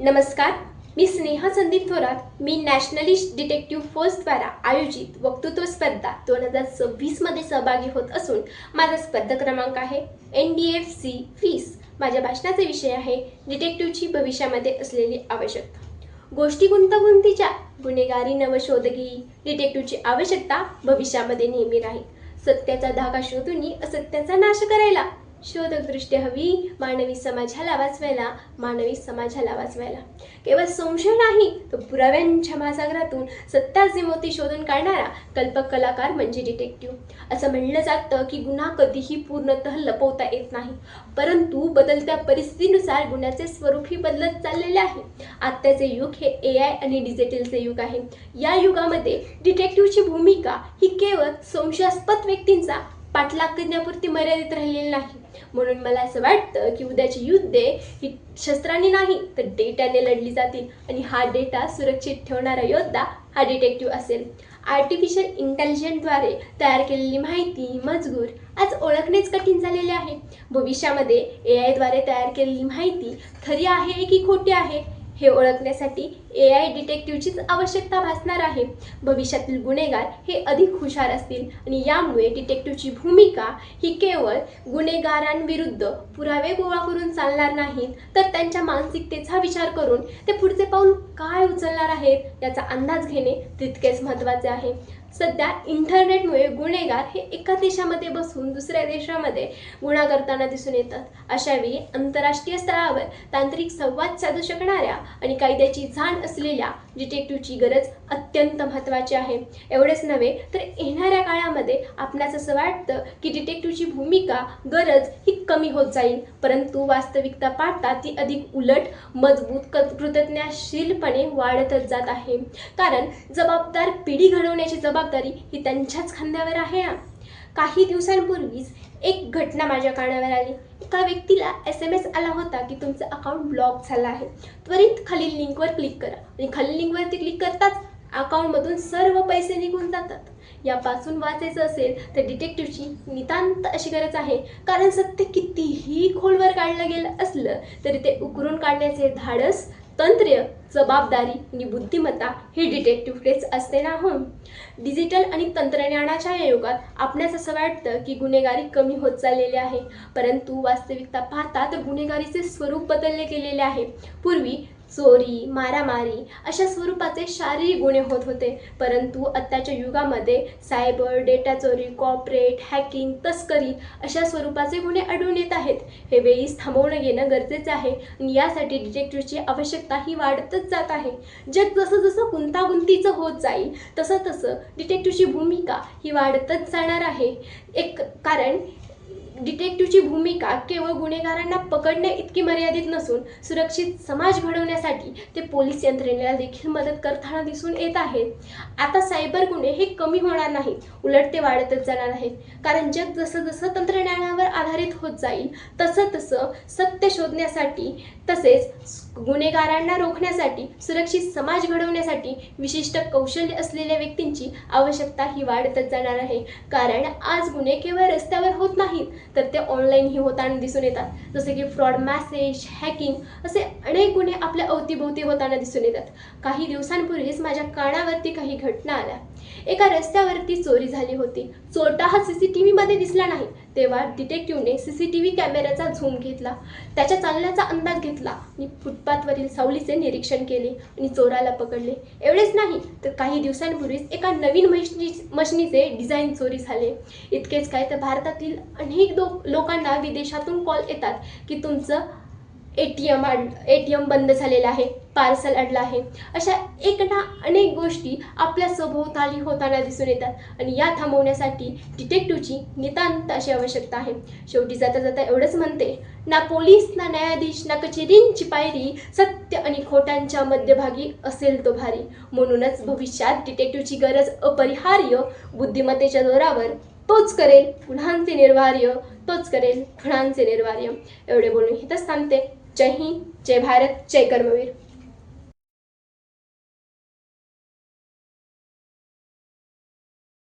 नमस्कार, मी स्नेहा संदीप थोरात. मी nationalist detective फोर्सद्वारा आयोजित वक्तृत्व स्पर्धा 2026 मध्ये सहभागी होत असून माझा स्पर्धा क्रमांक आहे NDFC 20. माझ्या भाषणाचा विषय आहे डिटेक्टिव्हची भविष्यामध्ये असलेली आवश्यकता. गोष्टी गुंतागुंतीच्या, गुन्हेगारी नवशोधकी डिटेक्टिव्हची आवश्यकता भविष्यामध्ये नेहमी राहील. सत्याचा धागा शोधून असत्याचा नाश करायला शोधक दृष्टी हवी मानवी समाजाला वाचवायला. केवळ संशय नाही तर पुराव्यांच्या महासागरातून सत्याचे मोती शोधून काढणारा कल्पक कलाकार म्हणजे डिटेक्टिव्ह. असं म्हणलं जातं की गुन्हा कधीही पूर्णतः लपवता येत नाही, परंतु बदलत्या परिस्थितीनुसार गुन्ह्याचे स्वरूपही बदलत चाललेले आहे. आत्ताचे युग हे AI आणि डिजिटलचे युग आहे. या युगामध्ये डिटेक्टिव्हची भूमिका ही केवळ संशयास्पद व्यक्तींचा पाठलाग करण्यापुरती मर्यादित राहिलेली नाही. म्हणून मला असं वाटतं की उद्याची युद्धे ही शस्त्रांनी नाही तर डेटाने लढली जातील आणि हा डेटा सुरक्षित ठेवणारा योद्धा हा डिटेक्टिव्ह असेल. आर्टिफिशियल इंटेलिजन्सद्वारे तयार केलेली माहिती मजकूर आज ओळखणेच कठीण झालेले आहे. भविष्यामध्ये AI द्वारे तयार केलेली माहिती खरी आहे की खोटी आहे हे ओळखण्यासाठी AI डिटेक्टिव्हचीच आवश्यकता भासणार आहे. भविष्यातील गुन्हेगार हे अधिक हुशार असतील आणि यामुळे डिटेक्टिव्हची भूमिका ही केवळ गुन्हेगारांविरुद्ध पुरावे गोळा करून चालणार नाहीत, तर त्यांच्या मानसिकतेचा विचार करून ते पुढचे पाऊल काय उचलणार आहेत याचा अंदाज घेणे तितकेच महत्त्वाचे आहे. सध्या इंटरनेटमुळे गुन्हेगार हे एका देशामध्ये बसून दुसऱ्या देशामध्ये गुन्हा करताना दिसून येतात. अशावेळी आंतरराष्ट्रीय स्तरावर तांत्रिक संवाद साधू शकणाऱ्या आणि कायद्याची जाण असलेल्या डिटेक्टिव्हची गरज अत्यंत महत्त्वाची आहे. एवढेच नव्हे तर येणाऱ्या काळामध्ये आपणास असं वाटतं की डिटेक्टिव्हची भूमिका गरज ही कमी होत जाईल, परंतु वास्तविकता पाहता ती अधिक उलट मजबूत कृतज्ञताशीलपणे वाढतच जात आहे. कारण जबाबदार पिढी घडवण्याची जबाबदारी ही त्यांच्याच खांद्यावर आहे. काही दिवसांपूर्वीच एक घटना माझ्या कानावर आली. एका व्यक्तीला SMS आला होता की तुमचं अकाउंट ब्लॉक झालं आहे. त्वरित खालील लिंकवर क्लिक करा आणि खालील लिंकवरती क्लिक करताच अकाउंटमधून सर्व पैसे निघून जातात. यापासून वाचायचं असेल तर डिटेक्टिव्हची नितांत अशी गरज आहे, कारण सत्य कितीही खोलवर काढलं गेलं असलं तरी ते उकरून काढण्याचे धाडस, तंत्र, जबाबदारी आणि बुद्धिमत्ता ही डिटेक्टिव्हकडेच असते ना हो. डिजिटल आणि तंत्रज्ञानाच्या या युगात आपणास असं वाटतं की गुन्हेगारी कमी होत चाललेली आहे, परंतु वास्तविकता पाहता तर गुन्हेगारीचे स्वरूप बदलले गेलेले आहे. पूर्वी चोरी, मारामारी अशा स्वरूपाचे शारीरिक गुन्हे होत होते, परंतु आत्ताच्या युगामध्ये सायबर, डेटा चोरी, कॉर्पोरेट हॅकिंग, तस्करी अशा स्वरूपाचे गुन्हे आढळून येत आहेत. हे वेळीच थांबवणं घेणं गरजेचं आहे आणि यासाठी डिटेक्टिव्हची आवश्यकता ही वाढतच जात आहे. जग जसं जसं गुंतागुंतीचं होत जाईल तसं तसं डिटेक्टिव्हची भूमिका ही वाढतच जाणार आहे. कारण डिटेक्टिव्हची भूमिका केवळ गुन्हेगारांना पकडणे इतकी मर्यादित नसून सुरक्षित समाज घडवण्यासाठी ते पोलीस यंत्रणेला देखील मदत करताना दिसून येत आहेत. आता सायबर गुन्हे हे कमी होणार नाहीत, उलट ते वाढतच जाणार आहेत. कारण जग जसं जसं तंत्रज्ञानावर आधारित होत जाईल तसं तसं सत्य शोधण्यासाठी तसेच गुन्हेगारांना रोखण्यासाठी सुरक्षित समाज घडवण्यासाठी विशिष्ट कौशल्य असलेल्या व्यक्तींची आवश्यकता ही वाढतच जाणार आहे. कारण आज गुन्हे केवळ रस्त्यावर होत नाहीत तर ते ऑनलाईनही होताना दिसून येतात. जसे की फ्रॉड मेसेज, हॅकिंग असे अनेक गुन्हे आपल्या अवतीभोवती होताना दिसून येतात. काही दिवसांपूर्वीच माझ्या कानावरती काही घटना आल्या. एका रस्त्यावरती चोरी झाली होती. चोरटा हा CCTV मध्ये दिसला नाही. तेव्हा डिटेक्टिव्हने CCTV कॅमेऱ्याचा झूम घेतला, त्याच्या चालण्याचा अंदाज घेतला आणि फुटपाथवरील सावलीचे निरीक्षण केले आणि चोराला पकडले. एवढेच नाही तर काही दिवसांपूर्वीच एका नवीन मशिनीचे डिझाईन चोरी झाले. इतकेच काय तर भारतातील अनेक लोकांना विदेशातून कॉल येतात की तुमचं ATM बंद झालेलं आहे, पार्सल अडलं आहे. अशा एक ना अनेक गोष्टी आपल्या सभोवताली होताना दिसून येतात आणि या थांबवण्यासाठी डिटेक्टिव्हची नितांत अशी आवश्यकता आहे. शेवटी जाता जाता एवढंच म्हणते, ना पोलीस ना न्यायाधीश ना कचेरींची पायरी, सत्य आणि खोटांच्या मध्यभागी असेल तो भारी. म्हणूनच भविष्यात डिटेक्टिव्हची गरज अपरिहार्य. बुद्धिमत्तेच्या जोरावर तोच करेल गुन्ह्यांचे निर्वार्य. एवढे बोलून इथंच थांबते. जय हिंद, जय भारत, जय कर्मवीर.